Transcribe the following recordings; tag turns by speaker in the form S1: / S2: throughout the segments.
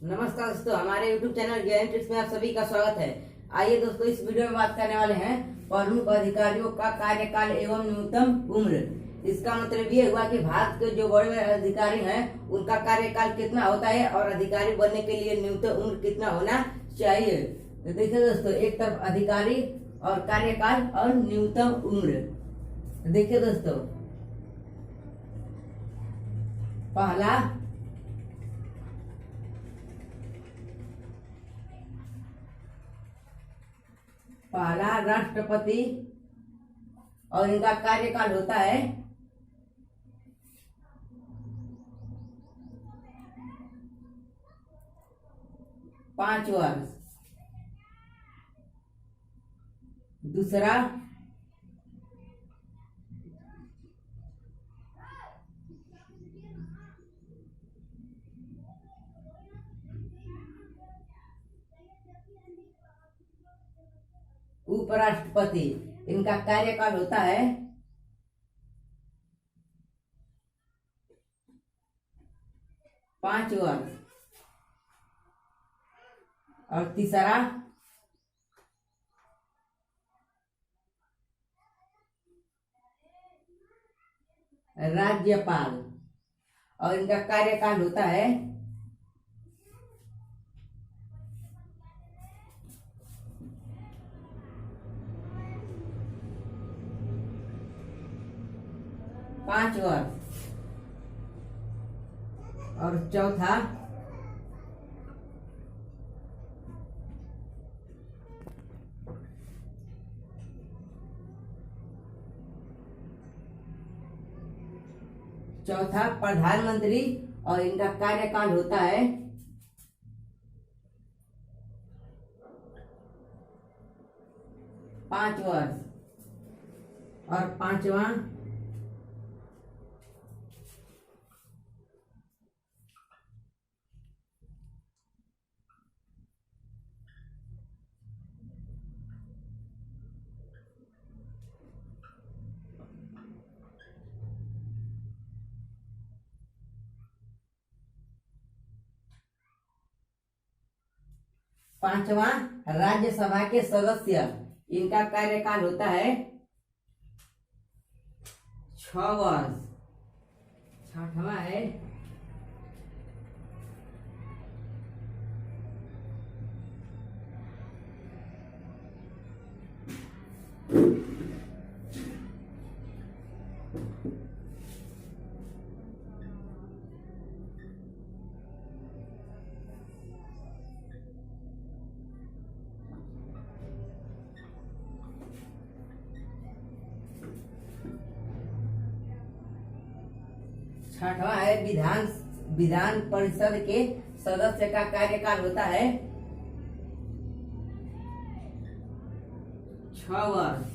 S1: नमस्कार दोस्तों, हमारे YouTube चैनल ज्ञान टिप्स में आप सभी का स्वागत है। आइए दोस्तों, इस वीडियो में बात करने वाले हैं प्रमुख अधिकारियों का कार्यकाल एवं न्यूनतम उम्र। इसका मतलब ये हुआ कि भारत के जो बड़े बड़े अधिकारी हैं उनका कार्यकाल कितना होता है और अधिकारी बनने के लिए न्यूनतम उम्र कितना होना चाहिए। तो देखिए दोस्तों, एक तरफ अधिकारी और कार्यकाल और न्यूनतम उम्र। देखिए दोस्तों, पहला राष्ट्रपति और इनका कार्यकाल होता है 5 वर्ष। दूसरा उपराष्ट्रपति, इनका कार्यकाल होता है 5 वर्ष। और तीसरा राज्यपाल और इनका कार्यकाल होता है 5 वर्ष। और चौथा प्रधानमंत्री और इनका कार्यकाल होता है 5 वर्ष। और पांचवा राज्यसभा के सदस्य, इनका कार्यकाल होता है 6 वर्ष। छठवां है विधान परिषद के सदस्य का कार्यकाल होता है 6 वर्ष।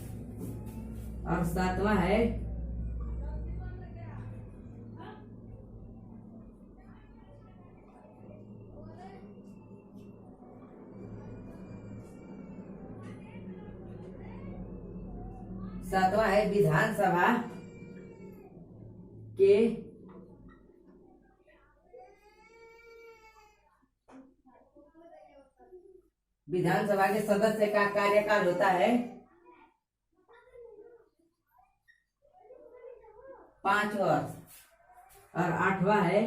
S1: और सातवां है विधानसभा के सदस्य का कार्यकाल होता है 5 वर्ष। और आठवां है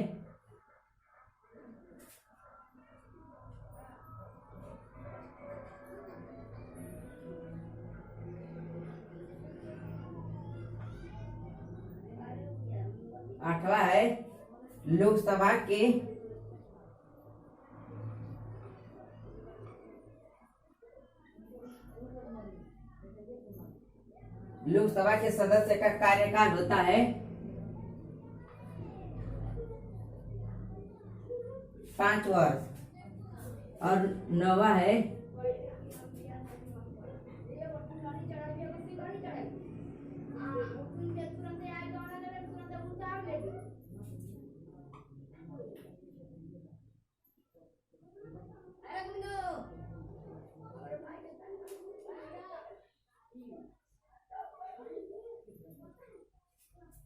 S1: लोकसभा के सदस्य का कार्यकाल होता है 5 वर्ष। और नौवां है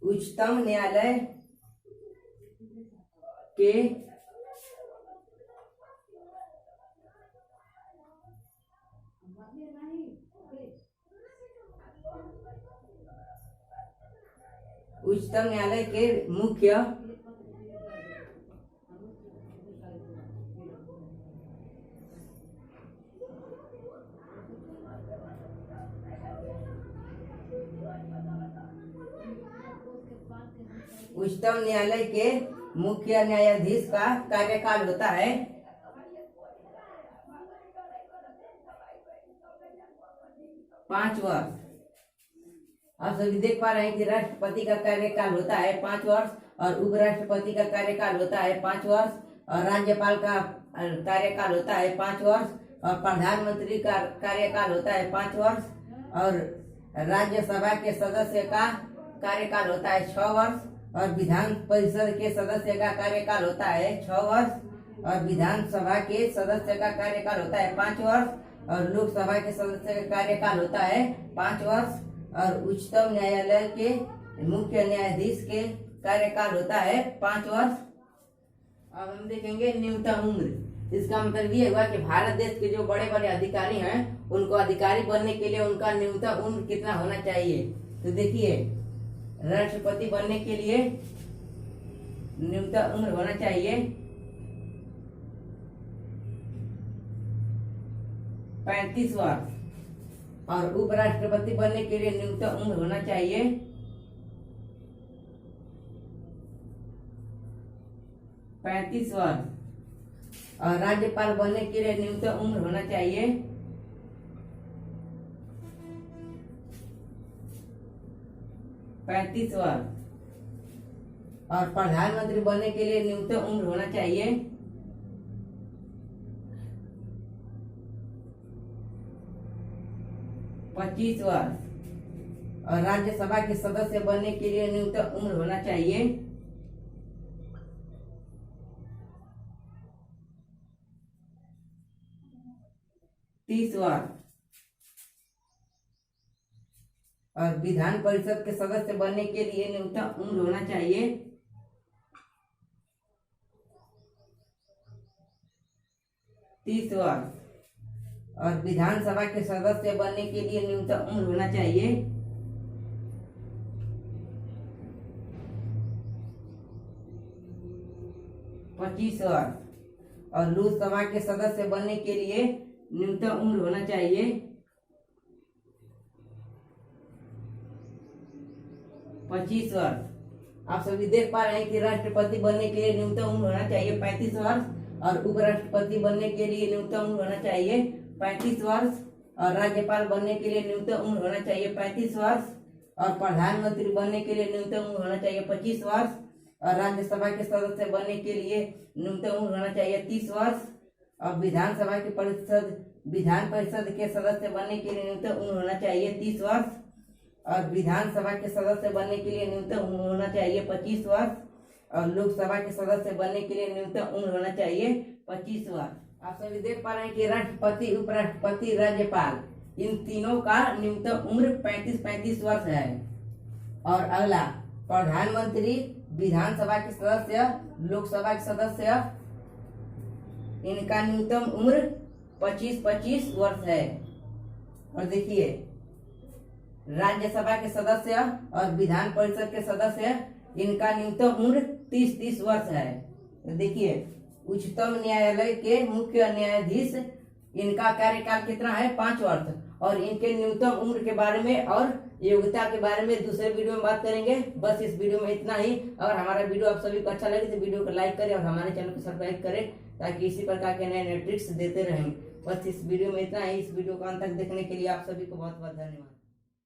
S1: उच्चतम न्यायालय के उच्चतम न्यायालय के मुख्य उच्चतम न्यायालय के मुख्य न्यायाधीश का कार्यकाल होता है 5 वर्ष। आप सभी देख पा रहे हैं कि राष्ट्रपति का कार्यकाल होता है 5 वर्ष और उपराष्ट्रपति का कार्यकाल होता है 5 वर्ष और राज्यपाल का कार्यकाल होता है 5 वर्ष और प्रधानमंत्री का कार्यकाल होता है 5 वर्ष और राज्यसभा के सदस्य का कार्यकाल होता है 6 वर्ष और विधान परिषद के सदस्य का कार्यकाल होता है 6 वर्ष और विधानसभा के सदस्य का कार्यकाल होता है 5 वर्ष और लोकसभा के सदस्य का कार्यकाल होता है 5 वर्ष और उच्चतम न्यायालय के मुख्य न्यायाधीश के कार्यकाल होता है 5 वर्ष। अब हम देखेंगे न्यूनतम उम्र। इसका मतलब ये हुआ कि भारत देश के जो बड़े बड़े अधिकारी हैं उनको अधिकारी बनने के लिए उनका न्यूनतम उम्र कितना होना चाहिए। तो देखिए, राष्ट्रपति बनने के लिए न्यूनतम उम्र होना चाहिए 35 वर्ष और उपराष्ट्रपति बनने के लिए न्यूनतम उम्र होना चाहिए 35 वर्ष और राज्यपाल बनने के लिए न्यूनतम उम्र होना चाहिए 35 वर्ष और प्रधानमंत्री बनने के लिए न्यूनतम उम्र होना चाहिए 25 वर्ष और राज्यसभा के सदस्य बनने के लिए न्यूनतम उम्र होना चाहिए 30 वर्ष और विधान परिषद के सदस्य बनने के लिए न्यूनतम उम्र होना चाहिए 30 वर्ष और विधानसभा के सदस्य बनने के लिए न्यूनतम उम्र होना चाहिए 25 वर्ष और लोकसभा के सदस्य बनने के लिए न्यूनतम उम्र होना चाहिए 25 वर्ष। आप सभी देख पा रहे हैं कि राष्ट्रपति बनने के लिए न्यूनतम उम्र होना चाहिए 35 वर्ष और उपराष्ट्रपति बनने के लिए न्यूनतम उम्र होना चाहिए 35 वर्ष और राज्यपाल बनने के लिए न्यूनतम उम्र होना चाहिए 35 वर्ष और प्रधानमंत्री बनने के लिए न्यूनतम उम्र होना चाहिए 25 वर्ष और राज्यसभा के सदस्य बनने के लिए न्यूनतम उम्र होना चाहिए 30 वर्ष और विधान परिषद के सदस्य बनने के लिए न्यूनतम उम्र होना चाहिए 30 वर्ष और विधानसभा के सदस्य बनने के लिए न्यूनतम उम्र होना चाहिए 25 वर्ष और लोकसभा के सदस्य बनने के लिए न्यूनतम उम्र होना चाहिए 25 वर्ष। आप सभी देख पा रहे हैं कि राष्ट्रपति, उपराष्ट्रपति, राज्यपाल इन तीनों का न्यूनतम उम्र 35-35 वर्ष है। और अगला प्रधानमंत्री, विधानसभा के सदस्य, लोकसभा के सदस्य, इनका न्यूनतम उम्र 25-25 वर्ष है। और देखिए, राज्यसभा के सदस्य और विधान परिषद के सदस्य इनका न्यूनतम उम्र 30-30 वर्ष है। तो देखिए, उच्चतम न्यायालय के मुख्य न्यायाधीश इनका कार्यकाल कितना है 5 वर्ष और इनके न्यूनतम उम्र के बारे में और योग्यता के बारे में दूसरे वीडियो में बात करेंगे। बस इस वीडियो में इतना ही। अगर हमारा वीडियो आप सभी को अच्छा लगे तो वीडियो को लाइक करें और हमारे चैनल को सब्सक्राइब करें ताकि इसी प्रकार के नए नए ट्रिक्स देते रहें। बस इस वीडियो में इतना ही। इस वीडियो को अंत तक देखने के लिए आप सभी को बहुत बहुत धन्यवाद।